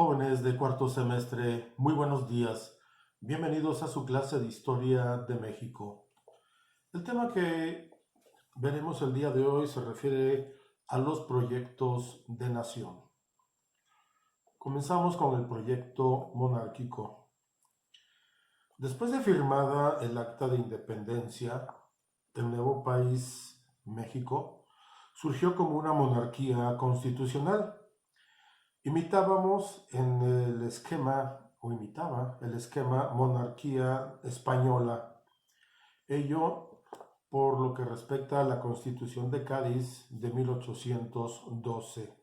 Jóvenes de cuarto semestre, muy buenos días. Bienvenidos a su clase de Historia de México. El tema que veremos el día de hoy se refiere a los proyectos de nación. Comenzamos con el proyecto monárquico. Después de firmada el Acta de Independencia, el nuevo país, México, surgió como una monarquía constitucional. Imitaba el esquema monarquía española, ello por lo que respecta a la Constitución de Cádiz de 1812.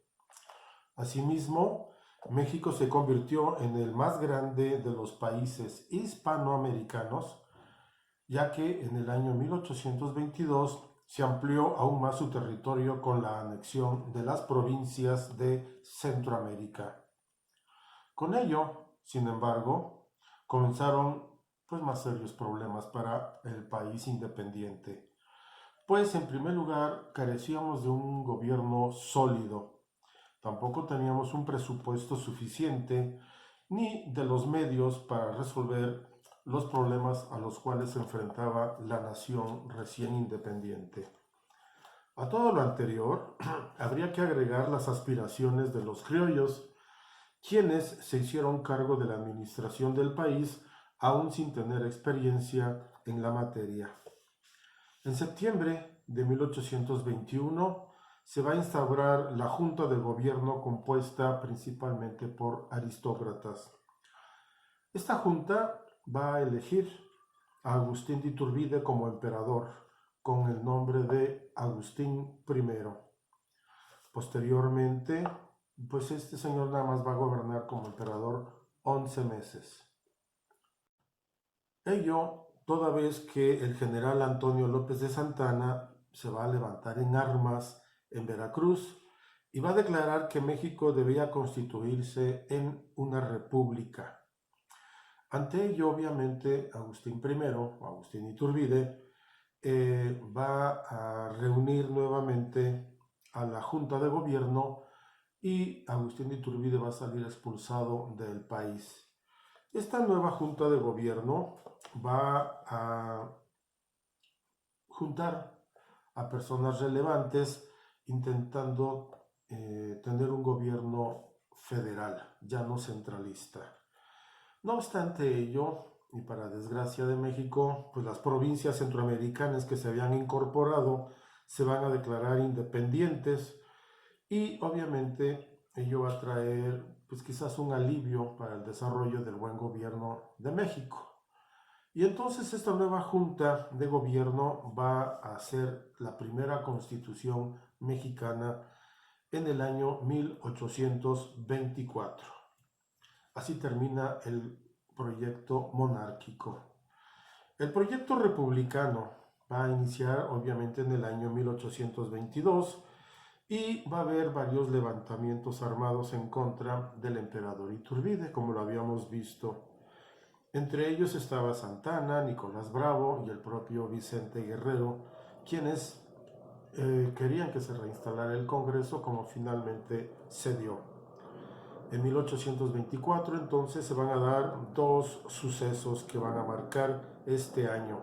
Asimismo, México se convirtió en el más grande de los países hispanoamericanos, ya que en el año 1822 se amplió aún más su territorio con la anexión de las provincias de Centroamérica. Con ello, sin embargo, comenzaron más serios problemas para el país independiente, pues en primer lugar carecíamos de un gobierno sólido, tampoco teníamos un presupuesto suficiente ni de los medios para resolver los problemas a los cuales se enfrentaba la nación recién independiente. A todo lo anterior, habría que agregar las aspiraciones de los criollos, quienes se hicieron cargo de la administración del país aún sin tener experiencia en la materia. En septiembre de 1821 se va a instaurar la Junta de Gobierno compuesta principalmente por aristócratas. Esta junta va a elegir a Agustín de Iturbide como emperador, con el nombre de Agustín I. Posteriormente, este señor nada más va a gobernar como emperador 11 meses. Ello toda vez que el general Antonio López de Santana se va a levantar en armas en Veracruz y va a declarar que México debía constituirse en una república. Ante ello, obviamente, Agustín Iturbide, va a reunir nuevamente a la Junta de Gobierno y Agustín Iturbide va a salir expulsado del país. Esta nueva Junta de Gobierno va a juntar a personas relevantes intentando tener un gobierno federal, ya no centralista. No obstante ello, y para desgracia de México, las provincias centroamericanas que se habían incorporado se van a declarar independientes y obviamente ello va a traer quizás un alivio para el desarrollo del buen gobierno de México. Y entonces esta nueva Junta de Gobierno va a ser la primera constitución mexicana en el año 1824. Así termina el proyecto monárquico. El proyecto republicano va a iniciar obviamente en el año 1822 y va a haber varios levantamientos armados en contra del emperador Iturbide, como lo habíamos visto. Entre ellos estaba Santana, Nicolás Bravo y el propio Vicente Guerrero, quienes querían que se reinstalara el Congreso, como finalmente se dio. En 1824 entonces se van a dar dos sucesos que van a marcar este año: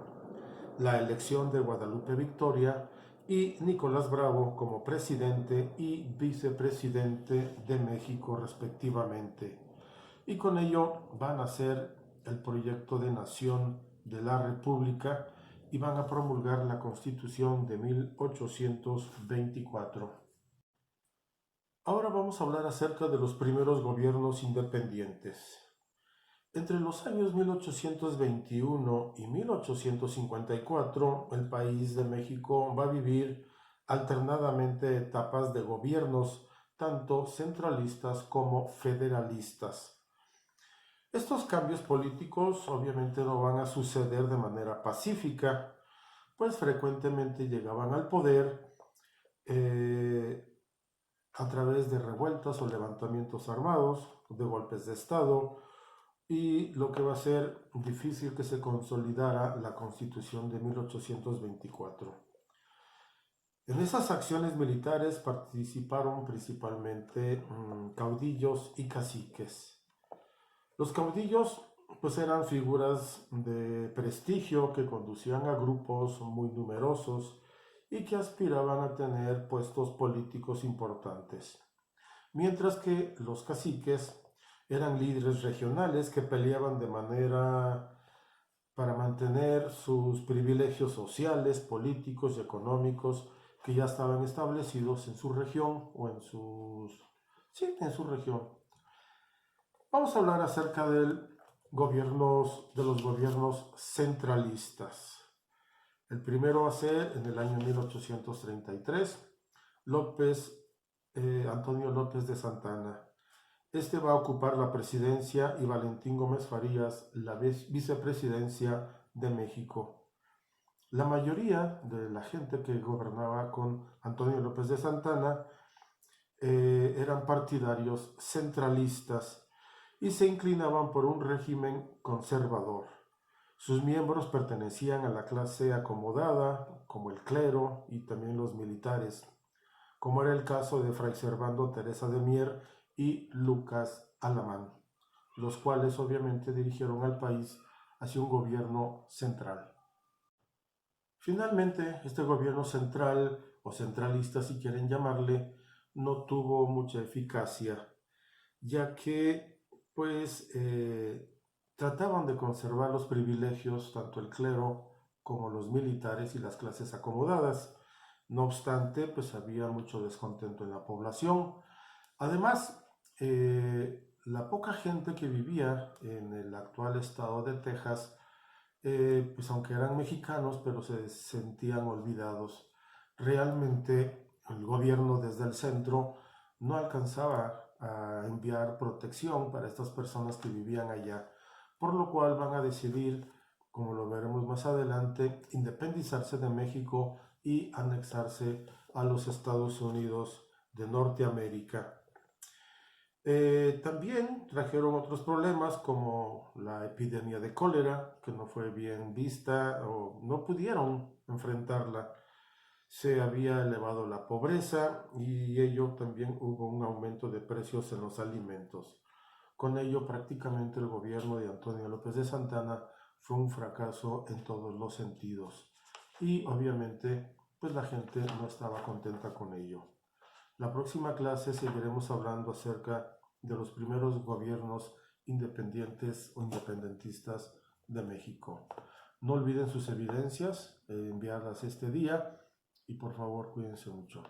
la elección de Guadalupe Victoria y Nicolás Bravo como presidente y vicepresidente de México respectivamente. Y con ello van a hacer el proyecto de nación de la República y van a promulgar la Constitución de 1824. Ahora vamos a hablar acerca de los primeros gobiernos independientes. Entre los años 1821 y 1854, el país de México va a vivir alternadamente etapas de gobiernos, tanto centralistas como federalistas. Estos cambios políticos obviamente no van a suceder de manera pacífica, pues frecuentemente llegaban al poder a través de revueltas o levantamientos armados, de golpes de Estado, y lo que va a ser difícil que se consolidara la Constitución de 1824. En esas acciones militares participaron principalmente caudillos y caciques. Los caudillos pues eran figuras de prestigio que conducían a grupos muy numerosos y que aspiraban a tener puestos políticos importantes, mientras que los caciques eran líderes regionales que peleaban de manera para mantener sus privilegios sociales, políticos y económicos que ya estaban establecidos en su región o en en su región. Vamos a hablar acerca de los gobiernos centralistas. El primero va a ser en el año 1833, Antonio López de Santana. Este va a ocupar la presidencia y Valentín Gómez Farías la vicepresidencia de México. La mayoría de la gente que gobernaba con Antonio López de Santana eran partidarios centralistas y se inclinaban por un régimen conservador. Sus miembros pertenecían a la clase acomodada, como el clero y también los militares, como era el caso de Fray Servando Teresa de Mier y Lucas Alamán, los cuales obviamente dirigieron al país hacia un gobierno central. Finalmente, este gobierno central, o centralista si quieren llamarle, no tuvo mucha eficacia, ya que trataban de conservar los privilegios tanto el clero como los militares y las clases acomodadas. No obstante, pues había mucho descontento en la población. Además, la poca gente que vivía en el actual estado de Texas, pues aunque eran mexicanos, pero se sentían olvidados. Realmente el gobierno desde el centro no alcanzaba a enviar protección para estas personas que vivían allá, por lo cual van a decidir, como lo veremos más adelante, independizarse de México y anexarse a los Estados Unidos de Norteamérica. También trajeron otros problemas como la epidemia de cólera, que no fue bien vista o no pudieron enfrentarla. Se había elevado la pobreza y ello también hubo un aumento de precios en los alimentos. Con ello prácticamente el gobierno de Antonio López de Santana fue un fracaso en todos los sentidos y obviamente pues la gente no estaba contenta con ello. La próxima clase seguiremos hablando acerca de los primeros gobiernos independientes o independentistas de México. No olviden sus evidencias, enviarlas este día y por favor cuídense mucho.